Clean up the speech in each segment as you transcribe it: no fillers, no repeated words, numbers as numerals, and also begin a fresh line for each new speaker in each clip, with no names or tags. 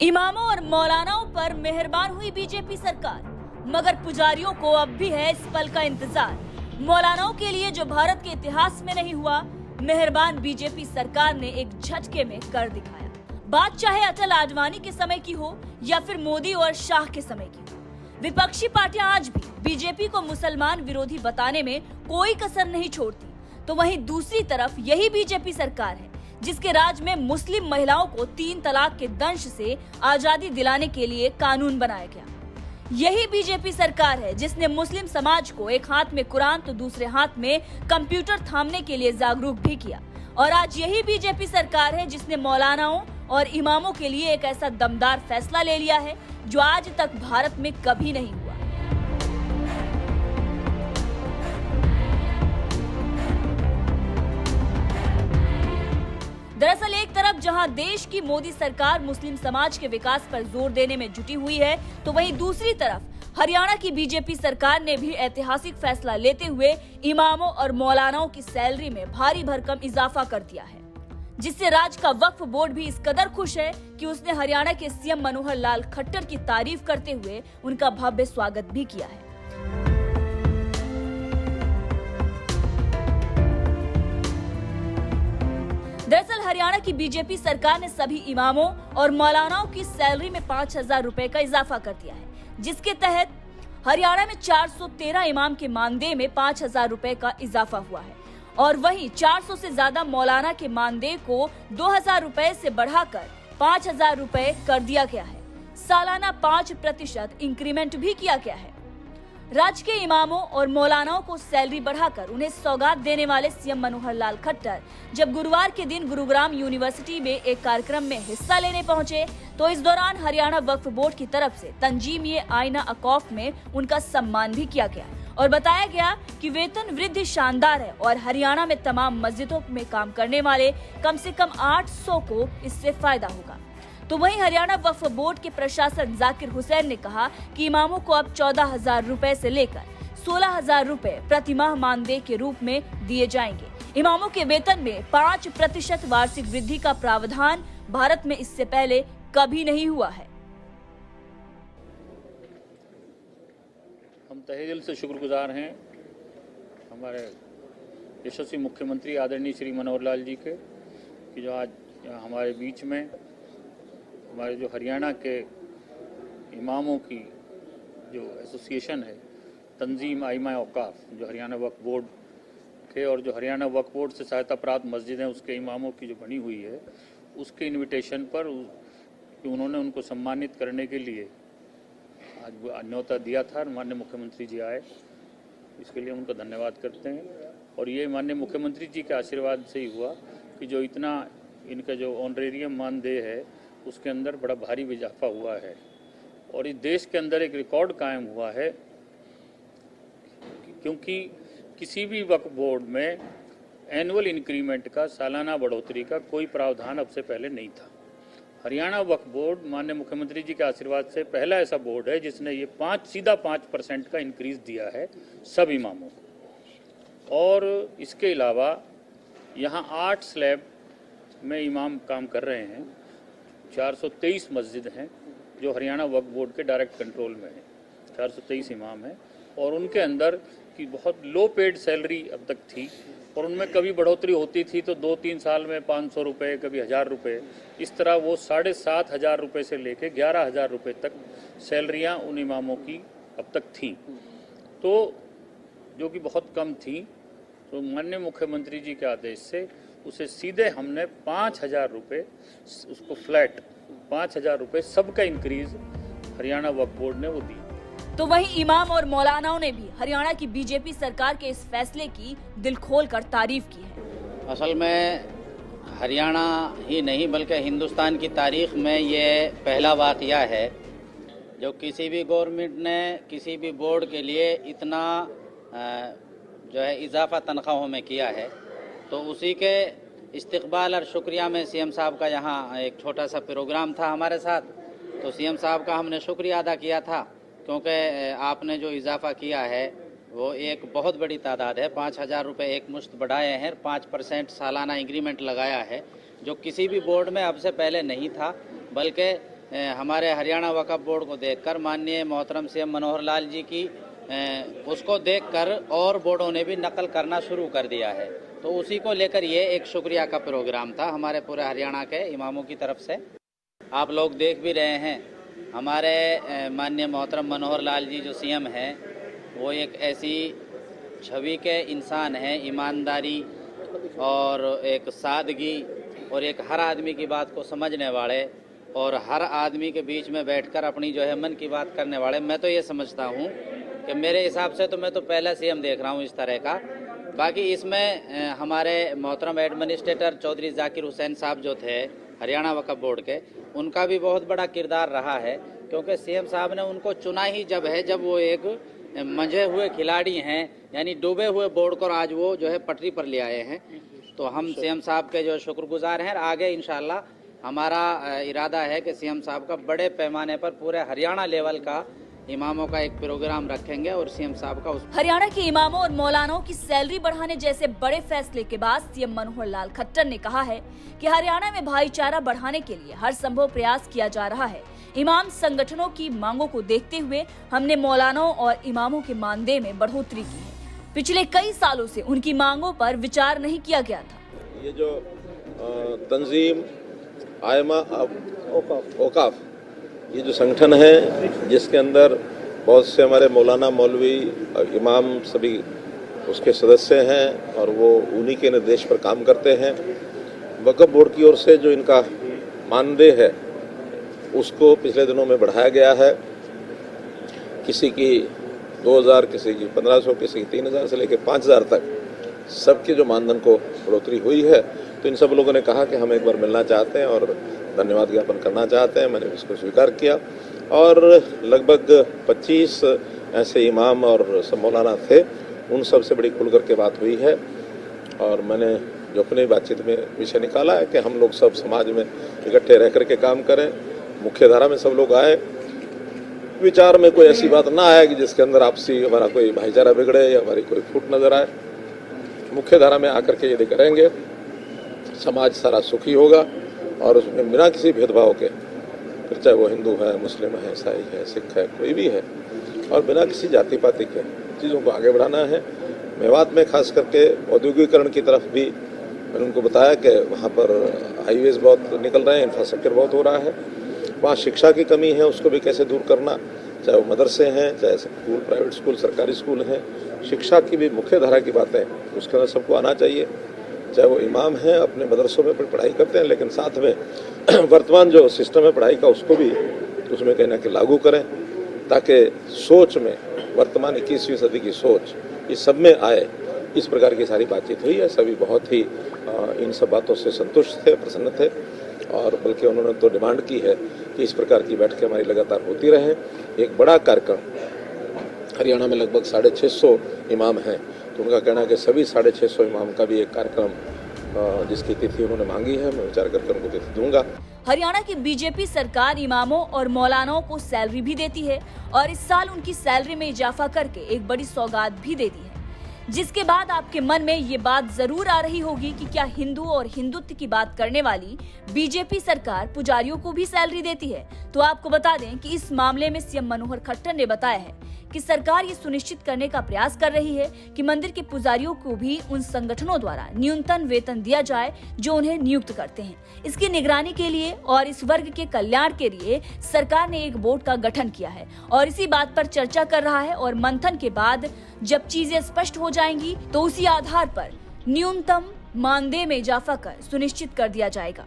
इमामों और मौलानाओं पर मेहरबान हुई बीजेपी सरकार, मगर पुजारियों को अब भी है इस पल का इंतजार। मौलानाओं के लिए जो भारत के इतिहास में नहीं हुआ, मेहरबान बीजेपी सरकार ने एक झटके में कर दिखाया। बात चाहे अटल आडवाणी के समय की हो या फिर मोदी और शाह के समय की हो, विपक्षी पार्टियां आज भी बीजेपी को मुसलमान विरोधी बताने में कोई कसर नहीं छोड़ती। तो वहीं दूसरी तरफ यही बीजेपी सरकार है जिसके राज में मुस्लिम महिलाओं को 3 तलाक के दंश से आजादी दिलाने के लिए कानून बनाया गया। यही बीजेपी सरकार है जिसने मुस्लिम समाज को एक हाथ में कुरान तो दूसरे हाथ में कंप्यूटर थामने के लिए जागरूक भी किया। और आज यही बीजेपी सरकार है जिसने मौलानाओं और इमामों के लिए एक ऐसा दमदार फैसला ले लिया है जो आज तक भारत में कभी नहीं हुआ। दरअसल एक तरफ जहां देश की मोदी सरकार मुस्लिम समाज के विकास पर जोर देने में जुटी हुई है, तो वहीं दूसरी तरफ हरियाणा की बीजेपी सरकार ने भी ऐतिहासिक फैसला लेते हुए इमामों और मौलानाओं की सैलरी में भारी भरकम इजाफा कर दिया है, जिससे राज्य का वक्फ बोर्ड भी इस कदर खुश है कि उसने हरियाणा के सीएम मनोहर लाल खट्टर की तारीफ करते हुए उनका भव्य स्वागत भी किया है। दरअसल हरियाणा की बीजेपी सरकार ने सभी इमामों और मौलानाओं की सैलरी में 5,000 रुपए का इजाफा कर दिया है, जिसके तहत हरियाणा में 413 इमाम के मानदेय में 5,000 रुपए का इजाफा हुआ है और वहीं 400 से ज्यादा मौलाना के मानदेय को 2,000 रुपए से बढ़ाकर 5,000 रुपए कर दिया गया है। सालाना 5% इंक्रीमेंट भी किया गया है। राज्य के इमामों और मौलानाओं को सैलरी बढ़ाकर उन्हें सौगात देने वाले सीएम मनोहर लाल खट्टर जब गुरुवार के दिन गुरुग्राम यूनिवर्सिटी में एक कार्यक्रम में हिस्सा लेने पहुंचे, तो इस दौरान हरियाणा वक्फ बोर्ड की तरफ से तंजीम-ए-आईना अकॉफ में उनका सम्मान भी किया गया और बताया गया कि वेतन वृद्धि शानदार है और हरियाणा में तमाम मस्जिदों में काम करने वाले कम से कम 800 को इससे फायदा होगा। तो वहीं हरियाणा वक्फ बोर्ड के प्रशासक जाकिर हुसैन ने कहा कि इमामों को अब 14,000 रुपए से लेकर 16,000 रुपए प्रतिमाह मानदेय के रूप में दिए जाएंगे। इमामों के वेतन में 5% वार्षिक वृद्धि का प्रावधान भारत में इससे पहले कभी नहीं हुआ है।
हम तहे दिल से शुक्रगुजार हैं हमारे यशस्वी मुख्यमंत्री आदरणीय श्री मनोहर लाल जी के, कि जो आज हमारे बीच में हमारे जो हरियाणा के इमामों की जो एसोसिएशन है तंजीम-ए-आईना अकॉफ, जो हरियाणा वक्फ बोर्ड के और जो हरियाणा वक्फ बोर्ड से सहायता प्राप्त मस्जिद हैं उसके इमामों की जो बनी हुई है, उसके इनविटेशन पर कि उन्होंने उनको सम्मानित करने के लिए आज न्योता दिया था। माननीय मुख्यमंत्री जी आए, इसके लिए उनका धन्यवाद करते हैं। और ये माननीय मुख्यमंत्री जी के आशीर्वाद से ही हुआ कि जो इतना इनका जो ऑनरेरियम मानदेय है उसके अंदर बड़ा भारी इजाफा हुआ है और इस देश के अंदर एक रिकॉर्ड कायम हुआ है, क्योंकि किसी भी वक्फ बोर्ड में एनुअल इंक्रीमेंट का, सालाना बढ़ोतरी का कोई प्रावधान अब से पहले नहीं था। हरियाणा वक्फ बोर्ड माननीय मुख्यमंत्री जी के आशीर्वाद से पहला ऐसा बोर्ड है जिसने ये सीधा 5% का इंक्रीज दिया है सब इमामों को। और इसके अलावा यहाँ 8 स्लैब में इमाम काम कर रहे हैं। 423 मस्जिद हैं जो हरियाणा वक्फ बोर्ड के डायरेक्ट कंट्रोल में है। 423 इमाम हैं और उनके अंदर की बहुत लो पेड सैलरी अब तक थी और उनमें कभी बढ़ोतरी होती थी तो 2-3 साल में 500 रुपये, कभी 1,000 रुपये, इस तरह वो 7,500 रुपये से लेके 11,000 रुपये तक सैलरियाँ उन इमामों की अब तक थीं, तो जो कि बहुत कम थी। तो माननीय मुख्यमंत्री जी के आदेश से उसे सीधे हमने 5,000 रुपये, उसको फ्लैट 5,000 रुपये सबका इंक्रीज हरियाणा वक्फ बोर्ड ने वो दी।
तो वहीं इमाम और मौलानाओं ने भी हरियाणा की बीजेपी सरकार के इस फैसले की दिल खोल कर तारीफ की है।
असल में हरियाणा ही नहीं बल्कि हिंदुस्तान की तारीख में ये पहला वाक़या है जो किसी भी गवर्नमेंट ने किसी भी बोर्ड के लिए इतना जो है इजाफा तनख्वाहों में किया है। तो उसी के इस्तकबाल और शुक्रिया में सीएम साहब का यहाँ एक छोटा सा प्रोग्राम था हमारे साथ, तो सीएम साहब का हमने शुक्रिया अदा किया था, क्योंकि आपने जो इजाफा किया है वो एक बहुत बड़ी तादाद है। 5,000 रुपये एक मुश्त बढ़ाए हैं, 5% सालाना इंक्रीमेंट लगाया है, जो किसी भी बोर्ड में अब से पहले नहीं था, बल्कि हमारे हरियाणा वक्फ बोर्ड को देखकर माननीय मोहतरम सीएम मनोहर लाल जी की उसको देखकर और बोर्डों ने भी नकल करना शुरू कर दिया है। तो उसी को लेकर ये एक शुक्रिया का प्रोग्राम था हमारे पूरे हरियाणा के इमामों की तरफ से। आप लोग देख भी रहे हैं हमारे माननीय मोहतरम मनोहर लाल जी जो सीएम हैं वो एक ऐसी छवि के इंसान हैं, ईमानदारी और एक सादगी और एक हर आदमी की बात को समझने वाले और हर आदमी के बीच में बैठकर अपनी जो है मन की बात करने वाले। मैं तो ये समझता हूँ कि मेरे हिसाब से तो मैं तो पहला सीएम देख रहा हूँ इस तरह का। बाकी इसमें हमारे मोहतरम एडमिनिस्ट्रेटर चौधरी जाकिर हुसैन साहब जो थे हरियाणा वक्फ बोर्ड के, उनका भी बहुत बड़ा किरदार रहा है, क्योंकि सीएम साहब ने उनको चुना ही जब वो एक मंझे हुए खिलाड़ी हैं, यानी डूबे हुए बोर्ड को आज वो जो है पटरी पर ले आए हैं। तो हम सीएम साहब के जो शुक्रगुजार हैं। आगे इंशाल्लाह हमारा इरादा है कि सीएम साहब का बड़े पैमाने पर पूरे हरियाणा लेवल का इमामों का एक प्रोग्राम रखेंगे और सीएम साहब का
हरियाणा के इमामों और मौलानाओं की सैलरी बढ़ाने जैसे बड़े फैसले के बाद सीएम मनोहर लाल खट्टर ने कहा है कि हरियाणा में भाईचारा बढ़ाने के लिए हर संभव प्रयास किया जा रहा है। इमाम संगठनों की मांगों को देखते हुए हमने मौलानाओं और इमामों के मानदेय में बढ़ोतरी की है। पिछले कई सालों से उनकी मांगों पर विचार नहीं किया गया था।
ये जो तंजीम आयमा औकाफ ये जो संगठन है जिसके अंदर बहुत से हमारे मौलाना मौलवी इमाम सभी उसके सदस्य हैं और वो उन्हीं के निर्देश पर काम करते हैं। वक्फ बोर्ड की ओर से जो इनका मानदेय है उसको पिछले दिनों में बढ़ाया गया है। किसी की 2000, किसी की 1500, किसी की 3000 से लेकर 5000 तक सबके जो मानधन को बढ़ोतरी हुई है। तो इन सब लोगों ने कहा कि हम एक बार मिलना चाहते हैं और धन्यवाद ज्ञापन करना चाहते हैं। मैंने इसको स्वीकार किया और लगभग 25 ऐसे इमाम और सब मौलाना थे, उन सब से बड़ी खुल करके बात हुई है। और मैंने जो अपनी बातचीत में विषय निकाला है कि हम लोग सब समाज में इकट्ठे रह करके काम करें, मुख्य धारा में सब लोग आए, विचार में कोई ऐसी बात ना आए कि जिसके अंदर आपसी हमारा कोई भाईचारा बिगड़े या हमारी कोई फूट नजर आए। मुख्य धारा में आकर के यदि करेंगे समाज सारा सुखी होगा और उसमें बिना किसी भेदभाव के, फिर चाहे वो हिंदू है, मुस्लिम है, ईसाई है, सिख है, कोई भी है, और बिना किसी जाति पाति के चीज़ों को आगे बढ़ाना है। मेवात में खास करके औद्योगिकरण की तरफ भी मैंने उनको बताया कि वहाँ पर हाईवेज बहुत निकल रहे हैं, इंफ्रास्ट्रक्चर बहुत हो रहा है, वहाँ शिक्षा की कमी है, उसको भी कैसे दूर करना, चाहे वो मदरसे हैं, चाहे स्कूल, प्राइवेट स्कूल, सरकारी स्कूल हैं, शिक्षा की भी मुख्य धारा की बातें उसके अंदर सबको आना चाहिए। चाहे वो इमाम हैं अपने मदरसों में पढ़ाई करते हैं, लेकिन साथ में वर्तमान जो सिस्टम है पढ़ाई का उसको भी उसमें कहीं ना कहीं लागू करें, ताकि सोच में वर्तमान 21वीं सदी की सोच इस सब में आए। इस प्रकार की सारी बातचीत हुई है। सभी बहुत ही इन सब बातों से संतुष्ट थे, प्रसन्न थे, और बल्कि उन्होंने तो डिमांड की है कि इस प्रकार की बैठकें हमारी लगातार होती रहें। एक बड़ा कार्यक्रम हरियाणा में लगभग 650 इमाम हैं, तो उनका कहना है कि सभी 650 इमाम का भी एक कार्यक्रम जिसकी तिथि उन्होंने मांगी है, मैं विचार करके उनको तिथि दूंगा।
हरियाणा की बीजेपी सरकार इमामों और मौलानाओं को सैलरी भी देती है और इस साल उनकी सैलरी में इजाफा करके एक बड़ी सौगात भी दे दी है, जिसके बाद आपके मन में ये बात जरूर आ रही होगी कि क्या हिंदू और हिंदुत्व की बात करने वाली बीजेपी सरकार पुजारियों को भी सैलरी देती है। तो आपको बता दें कि इस मामले में सीएम मनोहर खट्टर ने बताया है कि सरकार ये सुनिश्चित करने का प्रयास कर रही है कि मंदिर के पुजारियों को भी उन संगठनों द्वारा न्यूनतम वेतन दिया जाए जो उन्हें नियुक्त करते हैं। इसकी निगरानी के लिए और इस वर्ग के कल्याण के लिए सरकार ने एक बोर्ड का गठन किया है और इसी बात पर चर्चा कर रहा है, और मंथन के बाद जब चीजें स्पष्ट हो जाएंगी तो उसी आधार पर न्यूनतम मानदेय में इजाफा कर सुनिश्चित कर दिया जाएगा।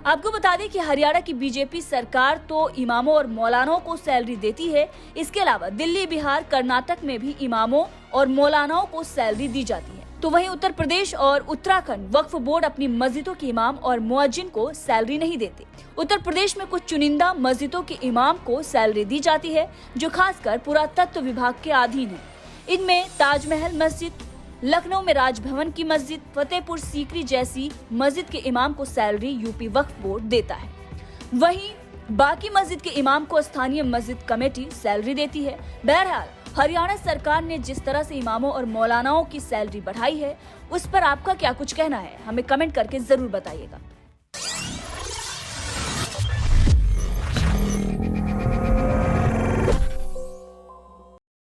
आपको बता दें कि हरियाणा की बीजेपी सरकार तो इमामों और मौलानाओं को सैलरी देती है, इसके अलावा दिल्ली, बिहार, कर्नाटक में भी इमामों और मौलानाओं को सैलरी दी जाती है। तो वहीं उत्तर प्रदेश और उत्तराखंड वक्फ बोर्ड अपनी मस्जिदों के इमाम और मुअज्जिन को सैलरी नहीं देते। उत्तर प्रदेश में कुछ चुनिंदा मस्जिदों के इमाम को सैलरी दी जाती है जो खासकर पुरातत्व विभाग के अधीन है। इनमें ताजमहल मस्जिद, लखनऊ में राजभवन की मस्जिद, फतेहपुर सीकरी जैसी मस्जिद के इमाम को सैलरी यूपी वक्फ बोर्ड देता है। वहीं बाकी मस्जिद के इमाम को स्थानीय मस्जिद कमेटी सैलरी देती है। बहरहाल हरियाणा सरकार ने जिस तरह से इमामों और मौलानाओं की सैलरी बढ़ाई है, उस पर आपका क्या कुछ कहना है, हमें कमेंट करके जरूर बताइएगा।